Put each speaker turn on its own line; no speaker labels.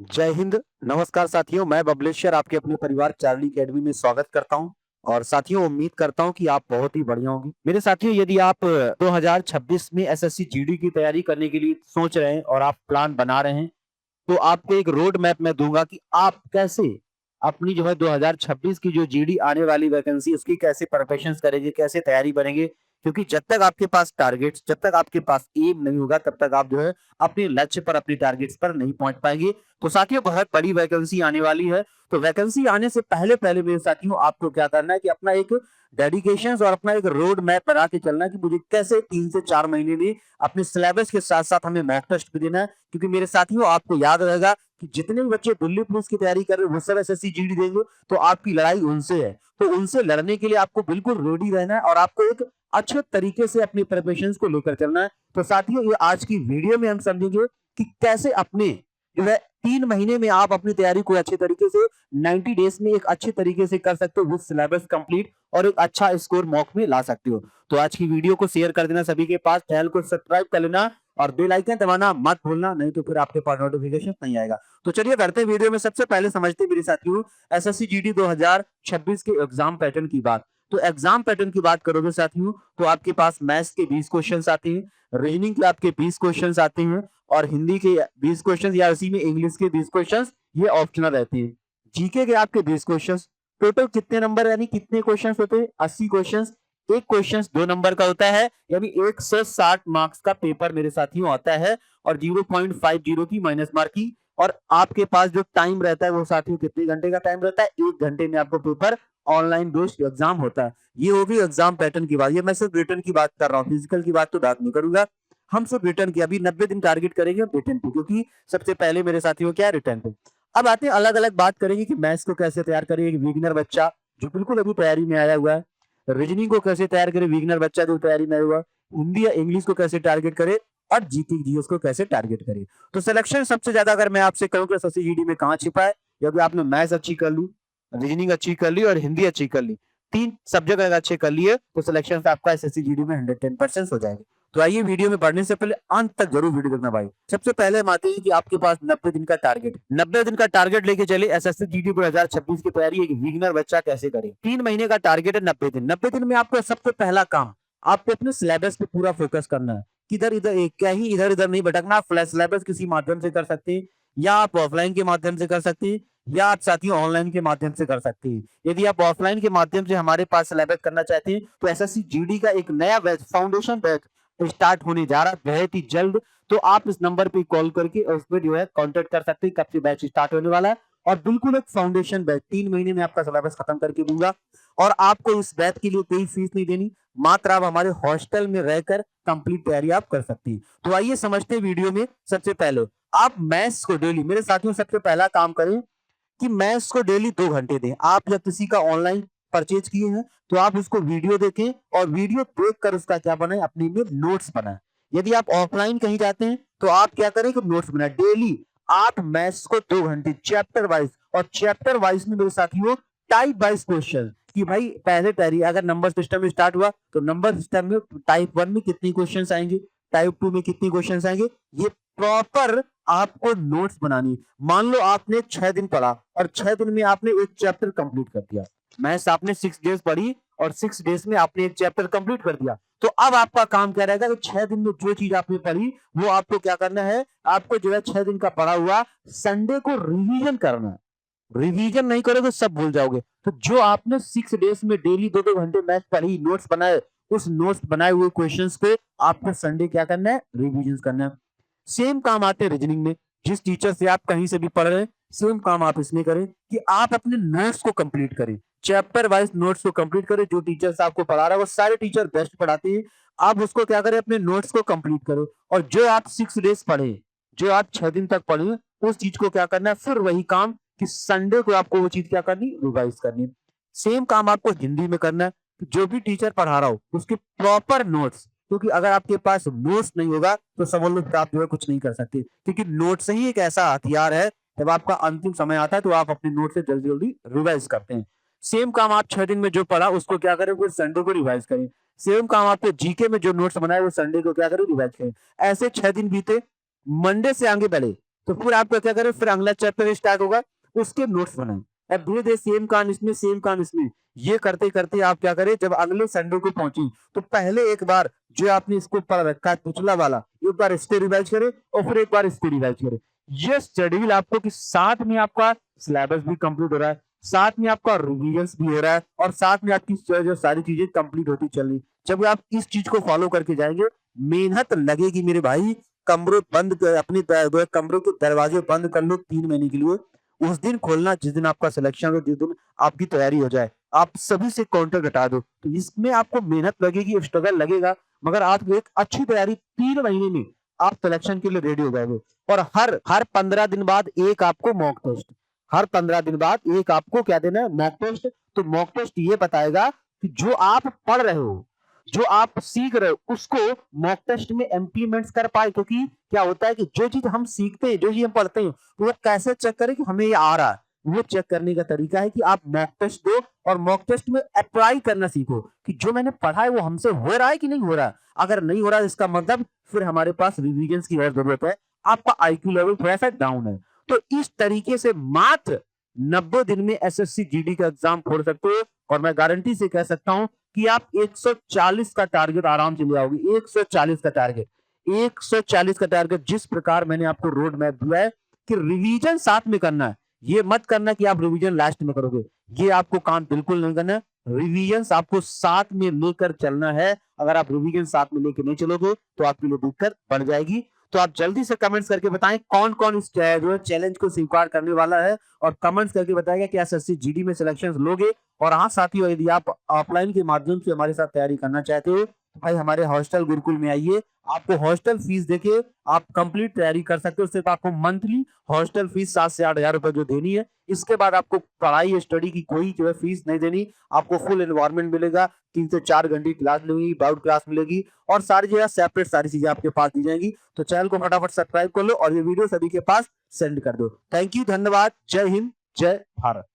जय हिंद, नमस्कार साथियों, मैं बबलेश्वर आपके अपने परिवार चार्ली अकेडमी में स्वागत करता हूं। और साथियों, उम्मीद करता हूं कि आप बहुत ही बढ़िया होंगे। मेरे साथियों, यदि आप 2026 में एसएससी जीडी की तैयारी करने के लिए सोच रहे हैं और आप प्लान बना रहे हैं, तो आपको एक रोड मैप मैं दूंगा कि आप कैसे अपनी जो है 2026 की जो जीडी आने वाली वैकेंसी उसकी कैसे प्रिपरेशंस करेंगे, कैसे तैयारी बनेंगे। क्योंकि जब तक आपके पास टारगेट्स, जब तक आपके पास एम नहीं होगा, तब तक आप जो है अपने लक्ष्य पर, अपने टारगेट्स पर नहीं पहुंच पाएंगे। तो साथियों, बहुत बड़ी वैकेंसी आने वाली है। तो वैकेंसी आने से पहले पहले मेरे साथियों, आपको क्या करना है कि अपना एक डेडिकेशन और अपना एक रोड मैप बना के चलना है कि मुझे कैसे 3 से 4 महीने में अपने सिलेबस के साथ साथ हमें मॉक टेस्ट भी देना है। क्योंकि मेरे साथियों, आपको याद रहेगा कि जितने भी बच्चे दिल्ली पुलिस की तैयारी कर रहे हैं वो सब एसएससी जीडी देंगे, तो आपकी लड़ाई उनसे है। तो उनसे लड़ने के लिए आपको बिल्कुल रेडी रहना है और आपको एक अच्छे तरीके से अपनी प्रिपरेशन को लेकर चलना है। तो साथियों, ये आज की वीडियो में हम समझेंगे कि कैसे अपने जो है 3 महीने में आप अपनी तैयारी को अच्छे तरीके से 90 डेज में एक अच्छे तरीके से कर सकते हो, विद सिलेबस कंप्लीट, और एक अच्छा स्कोर मॉक में ला सकते हो। तो आज की वीडियो को शेयर कर देना सभी के पास, चैनल को सब्सक्राइब कर लेना और बेल आइकन दबाना मत भूलना, नहीं तो फिर आपके पास नोटिफिकेशन नहीं आएगा। तो चलिए करते हैं वीडियो में। सबसे पहले समझते हैं मेरे साथियों एसएससी जीडी 2026 के एग्जाम पैटर्न की बात। तो एग्जाम पैटर्न की बात करोगे साथियों, तो आपके पास मैथ्स के 20 क्वेश्चन आते हैं, रीजनिंग के आपके 20 क्वेश्चन आते हैं, और हिंदी के 20 क्वेश्चन या उसी में इंग्लिश के 20 क्वेश्चन ये ऑप्शनल रहते हैं। जीके के आपके 20 क्वेश्चन। टोटल कितने नंबर यानी कितने क्वेश्चन होते हैं? 80 क्वेश्चन। एक क्वेश्चन 2 नंबर का होता है, यानी 160 मार्क्स का पेपर मेरे साथियों आता है, और 0.50 की माइनस मार्क की। और आपके पास जो टाइम रहता है वो साथियों कितने घंटे का टाइम रहता है? 1 घंटे में आपको पेपर ऑनलाइन बेस्ड एग्जाम होता है। ये होगी एग्जाम पैटर्न की बात। ये मैं सिर्फ रिटर्न की बात कर रहा हूँ, फिजिकल की बात तो बात नहीं करूंगा। हम सिर्फ रिटर्न की अभी 90 दिन टारगेट करेंगे रिटर्न पे, क्योंकि सबसे पहले मेरे साथियों क्या है, रिटर्न पे। अब आते हैं अलग अलग बात करेंगे कि मैथ्स को कैसे तैयार करेंगे बिगिनर बच्चा जो बिल्कुल अभी तैयारी में आया हुआ है। रीजनिंग को कैसे तैयार करे बिगिनर बच्चा जो तैयारी में आया हुआ है। हिंदी या इंग्लिश को कैसे टारगेट करे, और जीके जीएस को कैसे टारगेट करे। तो सिलेक्शन सबसे ज्यादा अगर मैं आपसे कहूँ कि एसएससी जीडी में कहाँ छिपा है, यदि आपने मैथ्स अच्छी कर ली, रीजनिंग अच्छी कर ली और हिंदी अच्छी कर ली, 3 सब्जेक्ट अगर अच्छे कर लिए, तो सिलेक्शन आपका एसएससी जीडी में 110% हो जाएगा। तो आइए, वीडियो में बढ़ने से पहले अंत तक जरूर वीडियो देखना भाई। सबसे पहले हम आते हैं कि आपके पास 90 दिन का टारगेट, 90 दिन का टारगेट लेके चले एसएससी जीडी 2026 की तैयारी एक बिगिनर बच्चा कैसे करे। 3 महीने का टारगेट है, 90 दिन। 90 दिन में आपको सबसे पहला काम, आपको अपने सिलेबस पे पूरा फोकस करना है। किधर इधर क्या ही इधर इधर नहीं भटकना। फ्लैश सिलेबस किसी माध्यम से कर सकते हैं, या आप ऑफलाइन के माध्यम से कर सकते हैं, या आप साथियों ऑनलाइन के माध्यम से कर सकते हैं। यदि आप ऑफलाइन के माध्यम से हमारे पास सिलेबस करना चाहते हैं, तो एसएससी जीडी का एक नया बैच, फाउंडेशन बैच स्टार्ट होने जा रहा है बहुत ही जल्द। तो आप इस नंबर पे कॉल करके उसमें जो है कांटेक्ट कर सकते हैं कब से बैच स्टार्ट होने वाला है। और बिल्कुल एक फाउंडेशन बैच 3 महीने में आपका सिलेबस खत्म करके दूंगा, और आपको इस बैच के लिए कोई फीस नहीं देनी, मात्र आप हमारे हॉस्टल में रहकर कंप्लीट तैयारी आप कर सकती हैं। तो आइए समझते हैं वीडियो में। सबसे पहले आप मैथ्स को डेली, मेरे साथियों सबसे पहला काम करें कि मैथ्स को डेली 2 घंटे दें। आप जब किसी का ऑनलाइन परचेज किए हैं, तो आप उसको वीडियो देखें, और वीडियो देख कर उसका क्या बनाए, अपने में नोट्स बनाए। यदि आप ऑफलाइन कहीं जाते हैं, तो आप क्या करें कि नोट्स बनाए डेली। आप मैथ्स को 2 घंटे चैप्टर वाइज, और चैप्टर वाइज में मेरे साथियों टाइप वाइज क्वेश्चन, कि भाई पहले तैयारी अगर नंबर सिस्टम में स्टार्ट हुआ, तो नंबर सिस्टम में टाइप 1 में कितनी क्वेश्चन आएंगे, टाइप 2 में कितनी क्वेश्चन आएंगे, ये प्रॉपर आपको नोट्स बनानी। मान लो आपने 6 दिन पढ़ा, और 6 दिन में आपने एक चैप्टर कंप्लीट कर दिया। मैथ्स आपने 6 डेज पढ़ी, और 6 डेज में आपने एक चैप्टर कंप्लीट कर दिया। तो अब आपका काम क्या रहेगा कि 6 दिन में जो चीज आपने पढ़ी, वो आपको क्या करना है, आपको जो है 6 दिन का पढ़ा हुआ संडे को रिवीजन करना है। रिवीजन नहीं करोगे तो सब भूल जाओगे। तो जो आपने 6 डेज में डेली 2-2 घंटे मैथ पढ़ी, नोट्स बनाए, उस नोट्स बनाए हुए क्वेश्चंस पे आपको संडे क्या करना है, रिवीजन करना है। सेम काम आते हैं रीजनिंग में। जिस टीचर से आप कहीं से भी पढ़ रहे हैं, सेम काम आप इसमें करें कि आप अपने नोट्स को कंप्लीट करें, चैप्टर वाइज नोट्स को कंप्लीट करें। जो टीचर से आपको पढ़ा रहा है वो सारे टीचर बेस्ट पढ़ाते हैं, आप उसको क्या करें, अपने नोट्स को कंप्लीट करो। और जो आप 6 डेज पढ़े, जो आप 6 दिन तक पढ़े, उस चीज को क्या करना है, फिर वही काम कि संडे को आपको वो चीज क्या करनी, रिवाइज करनी। सेम काम आपको हिंदी में करना है कि जो भी टीचर पढ़ा रहा हो उसके प्रॉपर नोट्स, क्योंकि अगर आपके पास नोट्स नहीं होगा तो समझ लो आप जो है कुछ नहीं कर सकते। क्योंकि नोट्स ही एक ऐसा हथियार है, जब आपका अंतिम समय आता है तो आप अपने नोट से जल्दी जल्दी रिवाइज करते हैं। सेम काम आप 6 दिन में जो पढ़ा उसको क्या करें, फिर संडे को रिवाइज करें। सेम काम आपको जीके में जो नोट्स बनाए वो संडे को क्या करें, रिवाइज करें। ऐसे 6 दिन बीते, मंडे से आगे बढ़े, तो फिर आपका क्या करें, फिर अगला चैप्टर स्टार्ट होगा, उसके नोट्स बनाए। अब धीरे धीरे सेम काम इसमें, सेम काम इसमें, ये करते करते आप क्या करें, जब अगले संडे को पहुंची तो पहले एक बार जो आपने इसको पढ़ रखा है पिछला वाला, एक बार इससे रिवाइज करें और फिर एक बार इससे रिवाइज करें। ये शेड्यूल आपको कि साथ में आपका सिलेबस भी कंप्लीट हो रहा है, साथ में आपका रिवीजन भी हो रहा है, और साथ में आपकी जो सारी चीजें कंप्लीट होती चल रही। जब आप इस चीज को फॉलो करके जाएंगे, मेहनत लगेगी मेरे भाई, कमरों बंद कर, अपनी कमरों के दरवाजे बंद कर लो 3 महीने के लिए। उस दिन खोलना जिस दिन आपका सिलेक्शन हो, जिस दिन आपकी तैयारी हो जाए, आप सभी से कांटेक्ट हटा दो। तो इसमें आपको मेहनत लगेगी, स्ट्रगल लगेगा, मगर आप एक अच्छी तैयारी 3 महीने में आप सिलेक्शन के लिए रेडी हो जाएंगे। और हर हर 15 दिन बाद एक आपको मॉक टेस्ट, हर 15 दिन बाद एक आपको क्या देना है, मॉक टेस्ट। तो मॉक टेस्ट ये बताएगा कि जो आप पढ़ रहे हो, जो आप सीख रहे हो, उसको मॉक टेस्ट में इम्प्लीमेंट कर पाए। क्योंकि क्या होता है कि जो चीज हम सीखते हैं, जो चीज हम पढ़ते हैं, वो कैसे चेक करें कि हमें ये आ रहा है। वो चेक करने का तरीका है कि आप मॉक टेस्ट दो और मॉक टेस्ट में अप्लाई करना सीखो कि जो मैंने पढ़ा है वो हमसे हो रहा है कि नहीं हो रहा है। अगर नहीं हो रहा है, इसका मतलब फिर हमारे पास रिवीजन की और जरूरत है, आपका आईक्यू लेवल थोड़ा सा डाउन है। तो इस तरीके से मात्र 90 दिन में एसएससी जीडी का एग्जाम फोड़ सकते हो, और मैं गारंटी से कह सकता हूं कि आप 140 का टारगेट आराम से ले आओगे। 140 का टारगेट, 140 का टारगेट, जिस प्रकार मैंने आपको रोड मैप दिया है कि रिवीजन साथ में करना है। ये मत करना कि आप रिवीजन लास्ट में करोगे, ये आपको काम बिल्कुल नहीं करना है। रिवीजन आपको साथ में लेकर चलना है। अगर आप रिवीजन साथ में लेकर नहीं चलोगे तो आपके लिए दिक्कत बढ़ जाएगी। तो आप जल्दी से कमेंट्स करके बताएं कौन कौन इस जो चैलेंज को स्वीकार करने वाला है, और कमेंट्स करके बताएगा कि एसएससी जीडी में सिलेक्शन लोगे। और हाँ साथियों, यदि आप ऑफलाइन के माध्यम से हमारे साथ तैयारी करना चाहते हो तो भाई हमारे हॉस्टल गुरुकुल में आइए। आपको हॉस्टल फीस देके आप कंप्लीट तैयारी कर सकते हो। सिर्फ आपको मंथली हॉस्टल फीस 7 से 8 हजार रुपए जो देनी है, इसके बाद आपको पढ़ाई स्टडी की कोई जो है फीस नहीं देनी। आपको फुल एनवायरमेंट मिलेगा, 3 से 4 घंटे क्लास मिलेगी, बाउट क्लास मिलेगी, और सारी जगह सेपरेट सारी चीजें आपके पास दी जाएंगी। तो चैनल को फटाफट सब्सक्राइब कर लो और ये वीडियो सभी के पास सेंड कर दो। थैंक यू, धन्यवाद, जय हिंद, जय भारत।